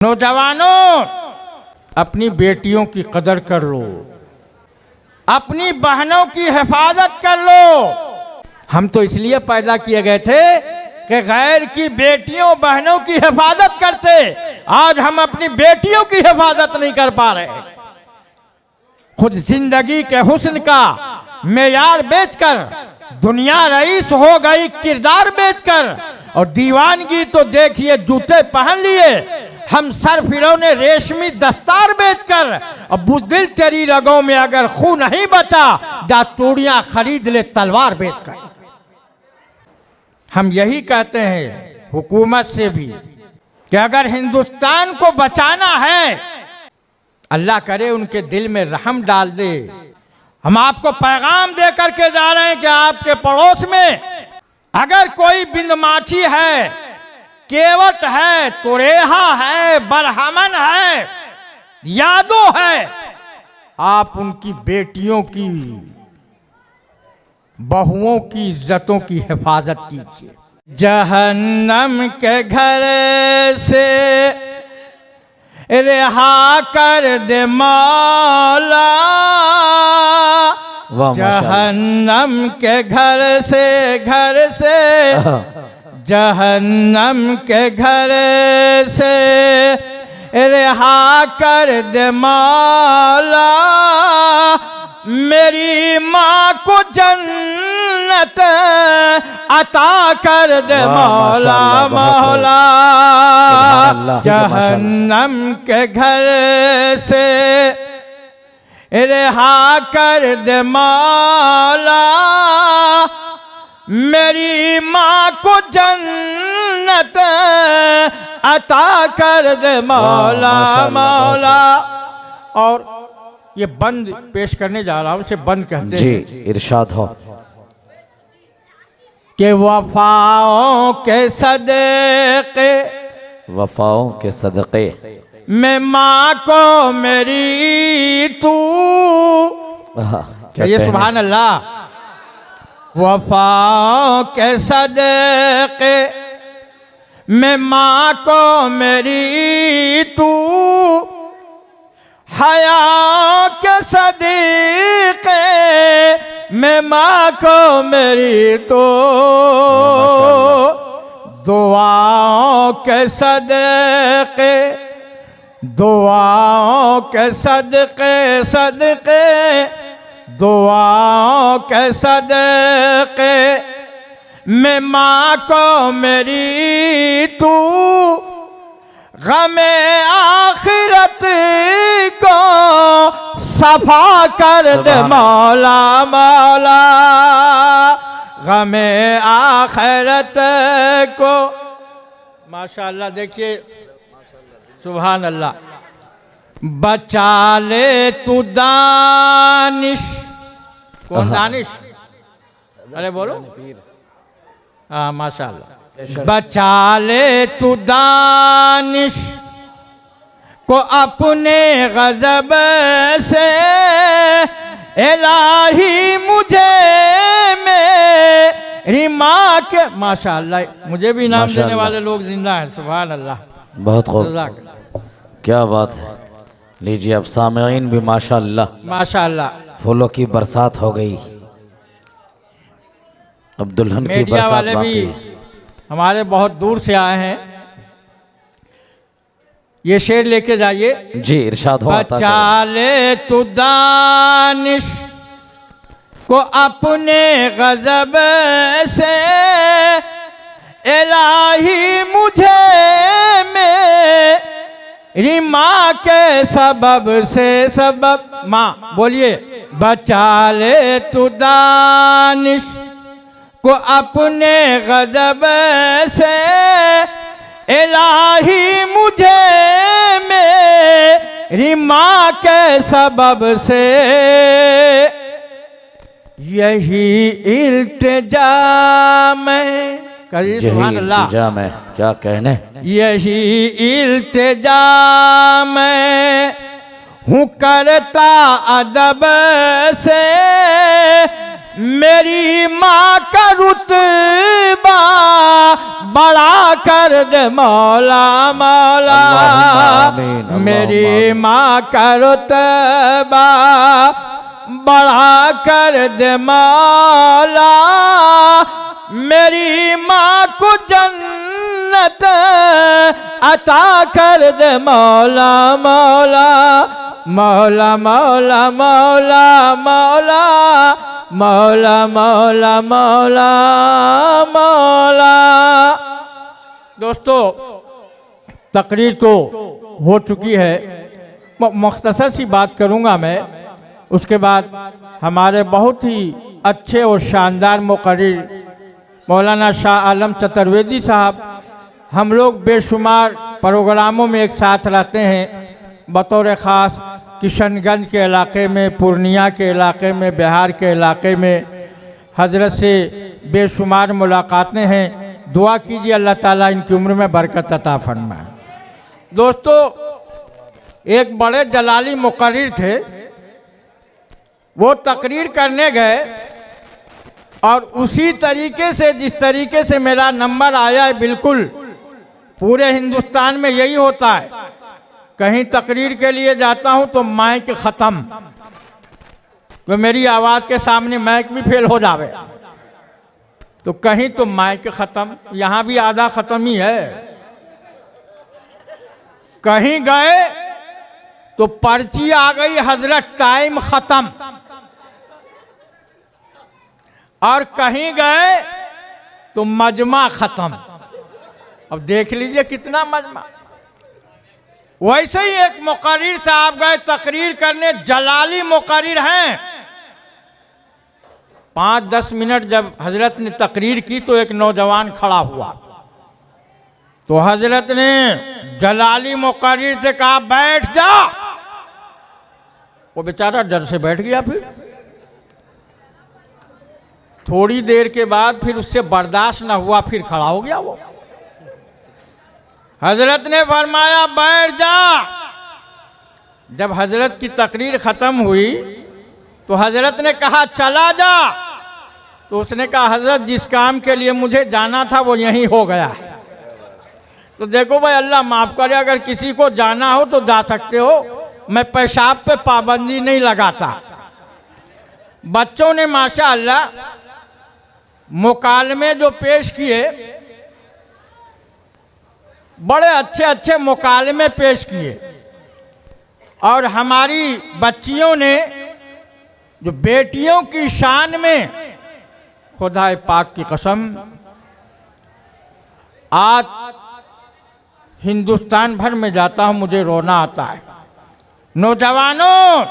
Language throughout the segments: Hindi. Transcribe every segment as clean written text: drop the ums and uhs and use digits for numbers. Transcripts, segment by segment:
नौजवानों, अपनी बेटियों की कदर कर लो, अपनी बहनों की हिफाजत कर लो। हम तो इसलिए पैदा किए गए थे कि गैर की बेटियों बहनों की हिफाजत करते। आज हम अपनी बेटियों की हिफाजत नहीं कर पा रहे। खुद जिंदगी के हुस्न का मेयार बेचकर दुनिया रईस हो गई किरदार बेचकर, और दीवानगी तो देखिए जूते पहन लिए हम सर फिरौने रेशमी दस्तार बेचकर। अब बुज़दिल तेरी रगों में अगर खून नहीं बचा, जा चूड़ियां खरीद ले तलवार बेचकर। हम यही कहते हैं हुकूमत से भी कि अगर हिंदुस्तान को बचाना है, अल्लाह करे उनके दिल में रहम डाल दे। हम आपको पैगाम दे करके जा रहे हैं कि आपके पड़ोस में अगर कोई बिंदमाची है, केवट है, तुरेहा है, बरहमन है, यादो है, आप उनकी बेटियों की बहुओं की इज्जतों की हिफाजत कीजिए। जहन्नम के घर से रिहा कर दे मौला, जहन्नम के घर से जहन्नम के घर से रिहा कर दे मौला, मेरी माँ को जन्नत अता कर दे मौला मौला। जहन्नम के घर से रिहा कर दे मौला, मेरी माँ को जन्नत अता कर दे मौला मौला। और ये बंद पेश करने जा रहा हूँ, इसे बंद कहते हैं। जी इरशाद हो कि वफाओं के सदक़े, वफाओं के सदक़े मैं माँ को मेरी तू, ये सुभान अल्लाह। वफाओं के सदक़े मैं माँ को मेरी तू, हया के सदक़े मैं माँ को मेरी तो, दुआओं के सदक़े, दुआओं के सदक़े सदक़े, दुआओं के सदक़े मैं माँ को मेरी तू, गमे आखिरत को सफा कर दे मौला मौला, गमे आखिरत को। माशाअल्लाह, देखिए सुभान अल्लाह। बचा ले तू दानिश, कौन दानिश? अरे बोलो। हाँ माशाअल्लाह। बचा ले तू दानिश को अपने गज़ब से, इलाही मुझे मेरी माँ के, माशाअल्लाह मुझे भी इनाम देने वाले लोग जिंदा हैं। सुभान अल्लाह, बहुत खूब, क्या बात है। लीजिए अब सामईन भी माशाअल्लाह माशाअल्लाह, फूलों की बरसात हो गई। अब दुल्हन की मीडिया बरसात वाले भी हमारे बहुत दूर से आए हैं, ये शेर लेके जाइए। जी इरशाद हो। बचा ले तू दानिश को अपने गज़ब से, इलाही मुझे मेरी माँ के सबब से, सबब माँ बोलिए। बचा ले तू दानिश को अपने गज़ब से, इलाही मुझे मेरी माँ के सबब से, यही इल्तिजा में, कहिए सुभान अल्लाह। इल्तिजा में क्या कहने, यही इल्तिजा में हूँ करता अदब से, मेरी माँ का रुतबा बड़ा कर दे मौला मौला। आमीन, मेरी माँ का रुतबा बड़ा कर दे मौला। मेरी माँ को जन्नत अता कर दे मौला मौला। मौला मौला मौला मौला मौला मौला मौला मौला। दोस्तों, तकरीर तो हो चुकी है, मुख्तसर सी बात करूंगा मैं। उसके बाद हमारे बहुत ही अच्छे और शानदार मुकर्रिर मौलाना शाह आलम चतुर्वेदी साहब, हम लोग बेशुमार प्रोग्रामों में एक साथ रहते हैं। बतौर ख़ास किशनगंज के इलाके में, पूर्णिया के इलाके में, बिहार के इलाके में हजरत से बेशुमार मुलाकातें हैं। दुआ कीजिए अल्लाह ताला इनकी उम्र में बरकत अता फरमाए। दोस्तों, एक बड़े जलाली मुकर्रिर थे, वो तकरीर करने गए और उसी तरीके से जिस तरीके से मेरा नंबर आया है, बिल्कुल पूरे हिंदुस्तान में यही होता है। कहीं तकरीर के लिए जाता हूं तो माइक ख़त्म, तो मेरी आवाज़ के सामने माइक भी फेल हो जावे, तो कहीं तो माइक ख़त्म, यहाँ भी आधा ख़त्म ही है। कहीं गए तो पर्ची आ गई, हजरत टाइम ख़त्म। और कहीं गए तो मजमा ख़त्म। अब देख लीजिए कितना मजमा। वैसे ही एक मुकर्रिर साहब गए तकरीर करने, जलाली मुकर्रिर हैं। 5-10 मिनट जब हजरत ने तकरीर की तो एक नौजवान खड़ा हुआ, तो हजरत ने जलाली मुकर्रिर से कहा बैठ जा। वो बेचारा डर से बैठ गया। फिर थोड़ी देर के बाद फिर उससे बर्दाश्त न हुआ, फिर खड़ा हो गया वो। हजरत ने फरमाया बैठ जा। जब हजरत की तकरीर ख़त्म हुई तो हजरत ने कहा चला जा। तो उसने कहा हजरत जिस काम के लिए मुझे जाना था वो यहीं हो गया है। तो देखो भाई, अल्लाह माफ़ करे, अगर किसी को जाना हो तो जा सकते हो, मैं पेशाब पे पाबंदी नहीं लगाता। बच्चों ने माशाअल्लाह मुकालमे जो पेश किए, बड़े अच्छे अच्छे मुकालमे पेश किए। और हमारी बच्चियों ने जो बेटियों की शान में, खुदाए पाक की कसम, आज हिंदुस्तान भर में जाता हूं मुझे रोना आता है। नौजवानों,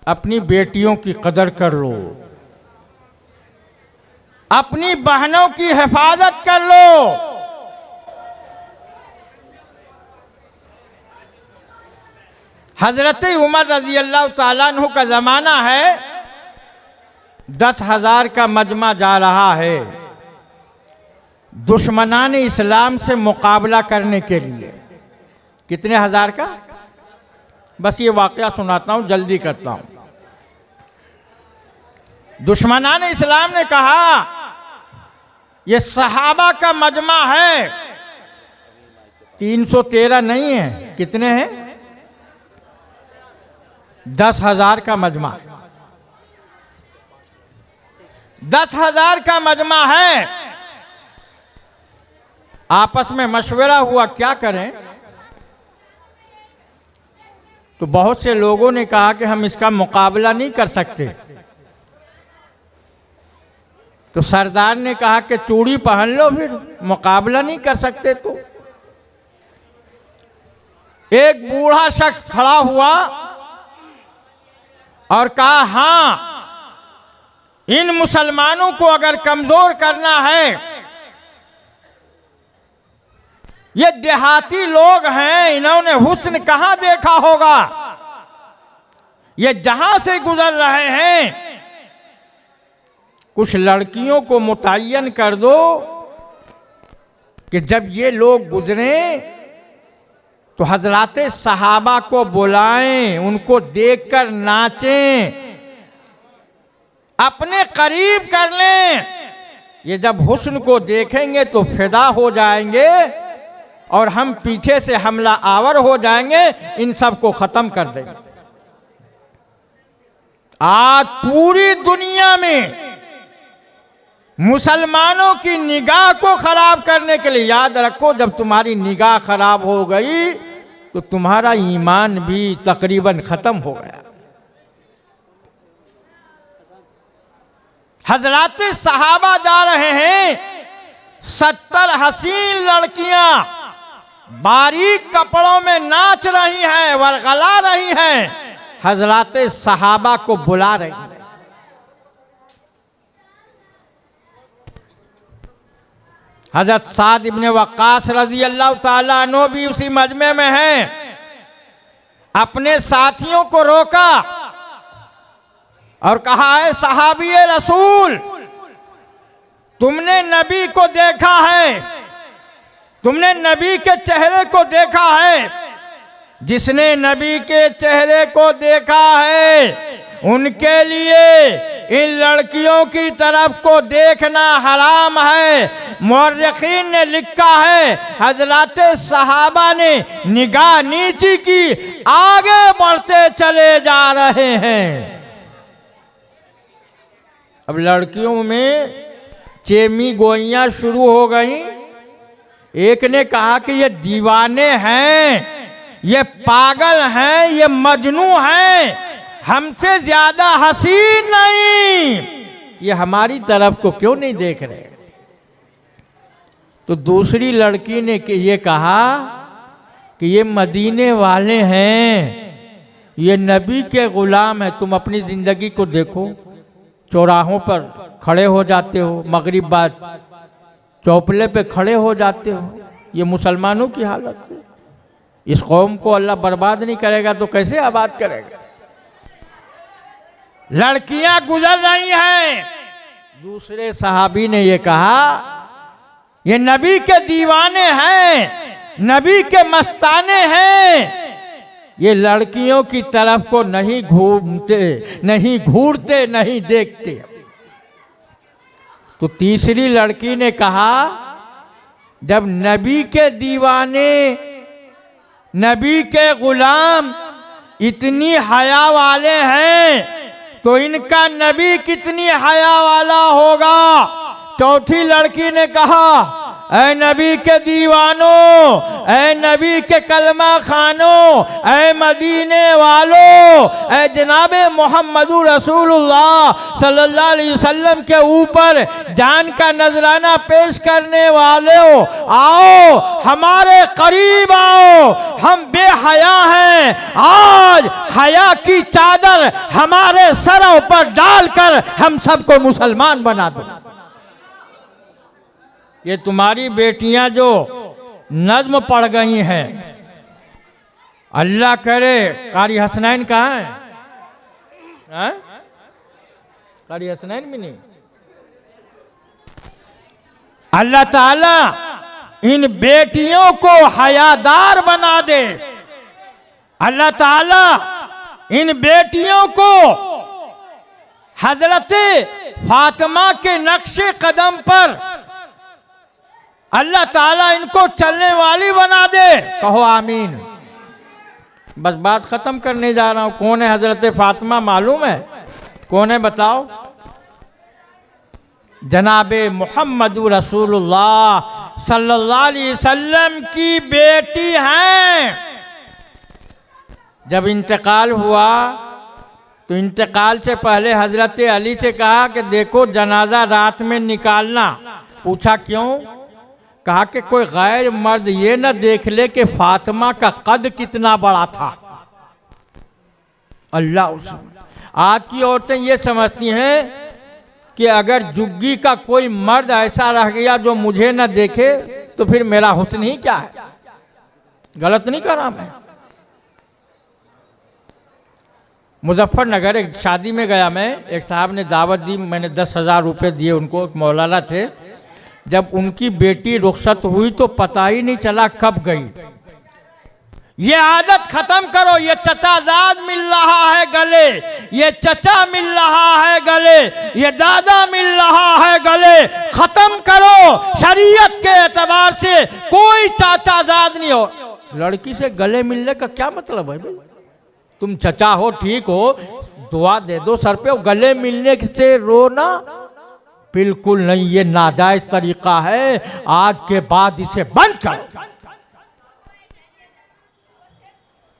अपनी बेटियों की कदर कर लो, अपनी बहनों की हिफाजत कर लो। हजरत उमर रजी अल्लाह ताला अन्हु का ज़माना है, 10,000 का मजमा जा रहा है दुश्मनान इस्लाम से मुकाबला करने के लिए। कितने हज़ार का? बस ये वाक़या सुनाता हूँ, जल्दी करता हूँ। दुश्मनान इस्लाम ने कहा ये सहाबा का मजमा है, 313 नहीं है, कितने हैं? 10,000 का मजमा, 10,000 का मजमा है। आपस में मशवरा हुआ क्या करें, तो बहुत से लोगों ने कहा कि हम इसका मुकाबला नहीं कर सकते। तो सरदार ने कहा कि चूड़ी पहन लो, फिर मुकाबला नहीं कर सकते। तो एक बूढ़ा शख्स खड़ा हुआ और कहा हाँ, इन मुसलमानों को अगर कमजोर करना है, ये देहाती लोग हैं, इन्होंने हुस्न कहाँ देखा होगा, ये जहां से गुजर रहे हैं, कुछ लड़कियों को मुतय्यन कर दो कि जब ये लोग गुजरें तो हजराते सहाबा को बुलाएं, उनको देखकर नाचें। अपने करीब कर लें। ये जब हुस्न को देखेंगे तो फिदा हो जाएंगे और हम पीछे से हमला आवर हो जाएंगे, इन सब को खत्म कर देंगे। आज पूरी दुनिया में मुसलमानों की निगाह को खराब करने के लिए, याद रखो जब तुम्हारी निगाह खराब हो गई तो तुम्हारा ईमान भी तकरीबन खत्म हो गया। हजरात सहाबा जा रहे हैं, 70 हसीन लड़कियां बारीक कपड़ों में नाच रही हैं, वरगला रही हैं, हजरात सहाबा को बुला रही हैं। हजरत साद इब्ने वक्कास रजी अल्लाह ताला अन्हु भी उसी मजमे में हैं। अपने साथियों को रोका और कहा, है सहाबी रसूल, तुमने नबी को देखा है, तुमने नबी के चेहरे को देखा है। जिसने नबी के चेहरे को देखा है उनके लिए इन लड़कियों की तरफ को देखना हराम है। मुअर्रिखीन ने लिखा है, हजरत सहाबा ने निगाह नीची की, आगे बढ़ते चले जा रहे हैं। अब लड़कियों में चेमी गोइयां शुरू हो गई। एक ने कहा कि ये दीवाने हैं, ये पागल हैं, ये मजनू हैं, हमसे ज्यादा हसीन नहीं, ये हमारी तरफ को क्यों नहीं देख रहे। तो दूसरी लड़की ने ये कहा कि ये मदीने वाले हैं, ये नबी के गुलाम हैं, तुम अपनी जिंदगी को देखो, चौराहों पर खड़े हो जाते हो, मगरिब बाद चौपले पे खड़े हो जाते हो, ये मुसलमानों की हालत है। इस कौम को अल्लाह बर्बाद नहीं करेगा तो कैसे आबाद करेगा। लड़कियां गुजर रही हैं। दूसरे सहाबी ने ये कहा, ये नबी के दीवाने हैं, नबी के मस्ताने हैं, ये लड़कियों की तरफ को नहीं घूमते, नहीं घूरते, नहीं देखते। तो तीसरी लड़की ने कहा, जब नबी के दीवाने, नबी के गुलाम इतनी हया वाले हैं तो इनका नबी कितनी हया वाला होगा। चौथी लड़की ने कहा, ऐ नबी के दीवानों, ऐ नबी के कलमा खानों, ऐ मदीने वालों, ऐ जनाबे मोहम्मदुर रसूलुल्लाह सल्लल्लाहु अलैहि वसल्लम के ऊपर जान का नजराना पेश करने वालों, आओ हमारे करीब आओ, हम बेहया हैं, आज हया की चादर हमारे सरों पर डालकर हम सबको मुसलमान बना दो। ये तुम्हारी बेटियां जो नज्म पढ़ गई हैं, अल्लाह करे, कारी हसनैन कहाँ है? कारी हसनैन भी नहीं। अल्लाह ताला इन बेटियों को हयादार बना दे। अल्लाह ताला इन बेटियों को हजरत फातिमा के नक्शे कदम पर अल्लाह ताला इनको चलने वाली बना दे। कहो आमीन। बस बात खत्म करने जा रहा हूं। कौन है हजरत फातिमा मालूम है? कौन है बताओ? जनाबे मोहम्मदुर रसूलुल्लाह सल्लल्लाहु अलैहि वसल्लम की बेटी हैं। जब इंतकाल हुआ तो इंतकाल से पहले हजरत अली से कहा कि देखो जनाजा रात में निकालना। पूछा क्यों? कहा कि कोई गैर मर्द ये न देख ले कि फातिमा का कद कितना बड़ा था। अल्लाह, आज की औरतें ये समझती हैं कि अगर जुग्गी का कोई मर्द ऐसा रह गया जो मुझे न देखे तो फिर मेरा हुस्न ही क्या है। गलत नहीं कर रहा मैं। मुजफ्फरनगर एक शादी में गया मैं, एक साहब ने दावत दी, मैंने 10,000 रुपये दिए उनको, एक मौलाना थे। जब उनकी बेटी रुखसत हुई तो पता ही नहीं चला कब गई। ये आदत खत्म करो। ये चचाजाद मिल रहा है गले, ये चचा मिल रहा है गले, ये दादा मिल रहा है गले, खत्म करो। शरीयत के एतबार से कोई चाचाजाद नहीं हो। लड़की से गले मिलने का क्या मतलब है भाई? तुम चचा हो, ठीक हो, दुआ दे दो सर पे, गले मिलने से रोना बिल्कुल नहीं। ये नाजायज तरीका है, आज के बाद इसे बंद करो।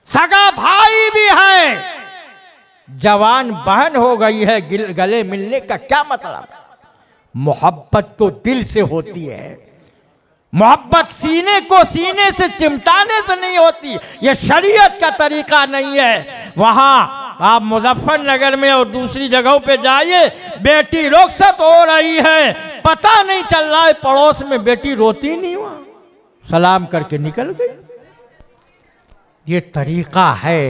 सगा भाई भी है, जवान बहन हो गई है, गले मिलने का क्या मतलब? मोहब्बत तो दिल से होती है, मोहब्बत सीने को सीने से चिमटाने से नहीं होती। यह शरीयत का तरीका नहीं है। वहां आप मुजफ्फरनगर में और दूसरी जगहों पे जाइए, बेटी रुखसत हो रही है, पता नहीं चल रहा है, पड़ोस में बेटी रोती नहीं, वहां सलाम करके निकल गई। ये तरीका है,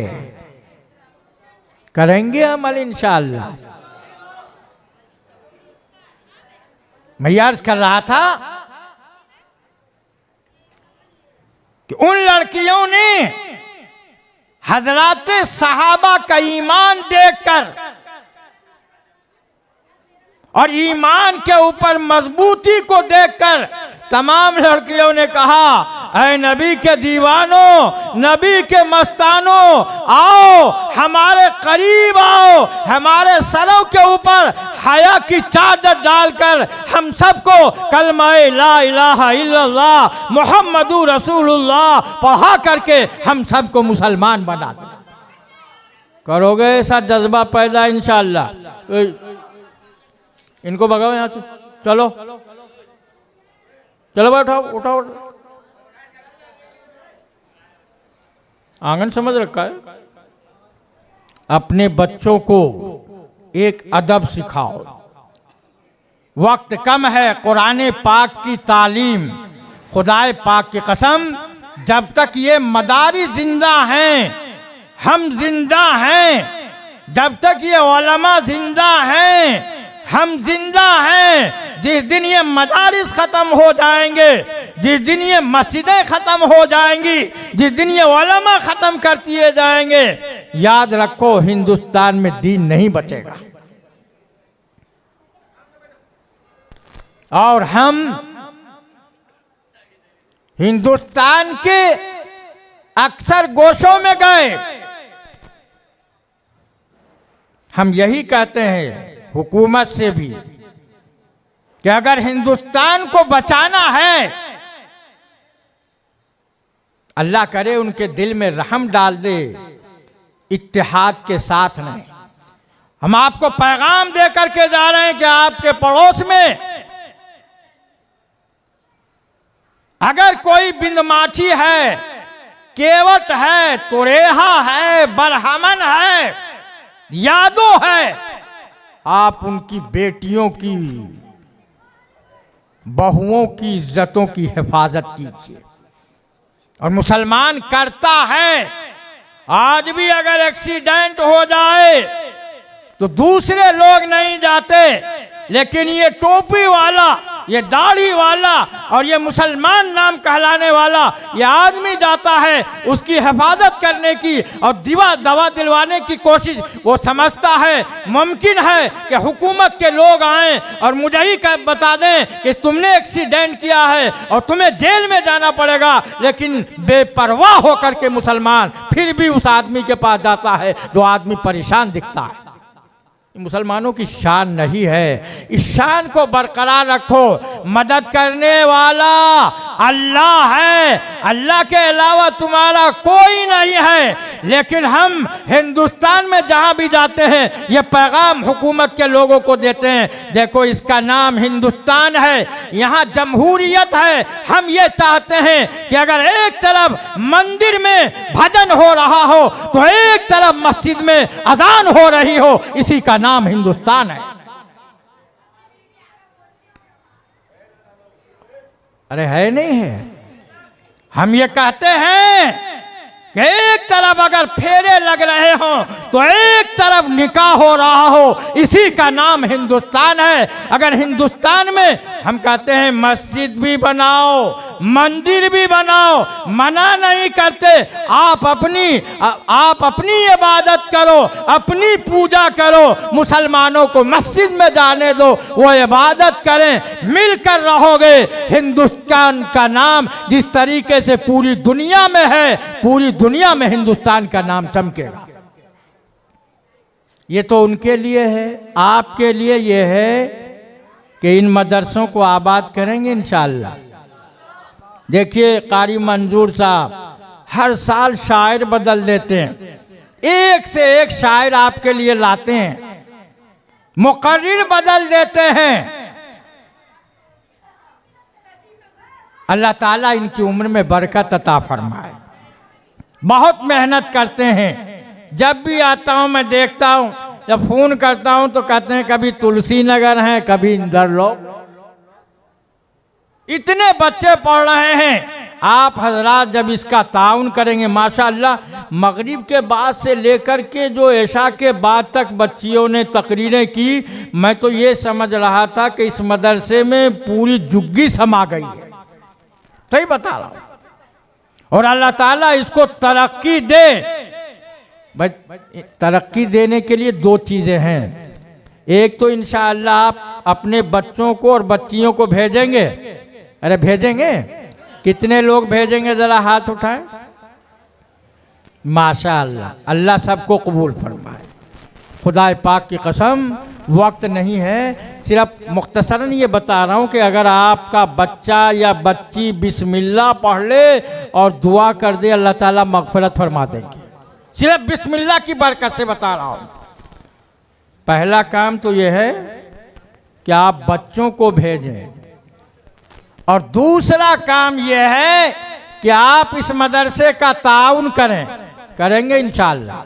करेंगे अमल इंशाअल्लाह। मैं अर्ज कर रहा था कि उन लड़कियों ने हजरात सहाबा का ईमान देखकर और ईमान के ऊपर मजबूती को देखकर तमाम लड़कियों ने कहा, ऐ नबी के दीवानों, नबी के मस्तानों, आओ हमारे करीब आओ, हमारे सरों के ऊपर हया की चादर डालकर हम सबको कलमा ला इलाहा इल्लल्लाह मुहम्मदुर रसूलुल्लाह पढ़ा करके हम सबको मुसलमान बना दो। करोगे ऐसा जज्बा पैदा इंशाअल्लाह? इनको भगाओ यहाँ से, चलो चलो भाई, उठाओ उठाओ। आंगन समझ रखा है। अपने बच्चों को एक अदब सिखाओ। वक्त कम है, कुरान पाक की तालीम, खुदाए पाक की कसम, जब तक ये मदारिस जिंदा हैं, हम जिंदा हैं, जब तक ये उलमा जिंदा हैं, हम जिंदा हैं। जिस दिन ये मदारिस खत्म हो जाएंगे, जिस दिन ये मस्जिदें खत्म हो जाएंगी, जिस दिन ये उलमा खत्म कर दिए जाएंगे, याद रखो हिंदुस्तान में दीन नहीं बचेगा। और हम हिंदुस्तान के अक्सर गोशों में गए, हम यही कहते हैं हुकूमत से भी कि अगर हिंदुस्तान को बचाना है, अल्लाह करे उनके दिल में रहम डाल दे, इत्तेहाद के साथ नहीं। हम आपको पैगाम दे करके जा रहे हैं कि आपके पड़ोस में अगर कोई बिंदमाची है, केवट है, तुरेहा है, बरहमन है, यादो है, आप उनकी बेटियों की, बहुओं की इज्जतों की हिफाजत कीजिए। और मुसलमान करता है, आज भी अगर एक्सीडेंट हो जाए तो दूसरे लोग नहीं जाते, लेकिन ये टोपी वाला, ये दाढ़ी वाला और ये मुसलमान नाम कहलाने वाला ये आदमी जाता है उसकी हिफाजत करने की और दवा दिलवाने की कोशिश। वो समझता है मुमकिन है कि हुकूमत के लोग आएं और मुझे ही बता दें कि तुमने एक्सीडेंट किया है और तुम्हें जेल में जाना पड़ेगा, लेकिन बेपरवाह होकर के मुसलमान फिर भी उस आदमी के पास जाता है जो आदमी परेशान दिखता है। मुसलमानों की शान नहीं है, इस शान को बरकरार रखो। मदद करने वाला अल्लाह है, अल्लाह के अलावा तुम्हारा कोई नहीं है। लेकिन हम हिंदुस्तान में जहां भी जाते हैं ये पैगाम हुकूमत के लोगों को देते हैं, देखो इसका नाम हिंदुस्तान है, यहाँ जमहूरियत है। हम ये चाहते हैं कि अगर एक तरफ मंदिर में भजन हो रहा हो तो एक तरफ मस्जिद में अजान हो रही हो, इसी का नाम हिंदुस्तान है। अरे है नहीं है? हम ये कहते हैं कि एक तरफ अगर फेरे लग रहे हो तो एक तरफ निकाह हो रहा हो, इसी का नाम हिंदुस्तान है। अगर हिंदुस्तान में हम कहते हैं मस्जिद भी बनाओ, मंदिर भी बनाओ, मना नहीं करते। आप अपनी इबादत करो, अपनी पूजा करो, मुसलमानों को मस्जिद में जाने दो, वो इबादत करें, मिलकर रहोगे। हिंदुस्तान का नाम जिस तरीके से पूरी दुनिया में है, पूरी दुनिया में हिंदुस्तान का नाम चमकेगा। ये तो उनके लिए है, आपके लिए ये है कि इन मदरसों को आबाद करेंगे इंशाअल्लाह। देखिए कारी मंजूर साहब हर साल शायर बदल देते हैं, एक से एक शायर आपके लिए लाते हैं, मुकर्रिर बदल देते हैं। अल्लाह ताला इनकी उम्र में बरकत अता फरमाए। बहुत मेहनत करते हैं। जब भी आता हूं मैं देखता हूं, जब फोन करता हूं तो कहते हैं कभी तुलसी नगर हैं, कभी इंदर लोग। इतने बच्चे पढ़ रहे हैं। आप हजरात जब इसका ताउन करेंगे, माशाअल्लाह मगरिब के बाद से लेकर के जो ऐशा के बाद तक बच्चियों ने तकरीरें की, मैं तो ये समझ रहा था कि इस मदरसे में पूरी जुग्गी समा गई है। सही बता रहा हूं। और अल्लाह ताला इसको तरक्की दे। तरक्की देने के लिए दो चीज़ें हैं। एक तो इंशाअल्लाह आप अपने बच्चों को और बच्चियों को भेजेंगे। अरे भेजेंगे? कितने लोग भेजेंगे ज़रा हाथ उठाएं। माशाअल्लाह, अल्लाह सबको कबूल फरमाए। खुदा पाक की कसम वक्त नहीं है, सिर्फ मुख्तसरन ये बता रहा हूँ कि अगर आपका बच्चा या बच्ची बिस्मिल्लाह पढ़ ले और दुआ कर दे, अल्लाह ताला मगफिरत फरमा देंगे। सिर्फ बिस्मिल्लाह की बरकत से बता रहा हूँ। पहला काम तो यह है कि आप बच्चों को भेजें, और दूसरा काम यह है कि आप इस मदरसे का ताउन करें। करेंगे इंशाअल्लाह।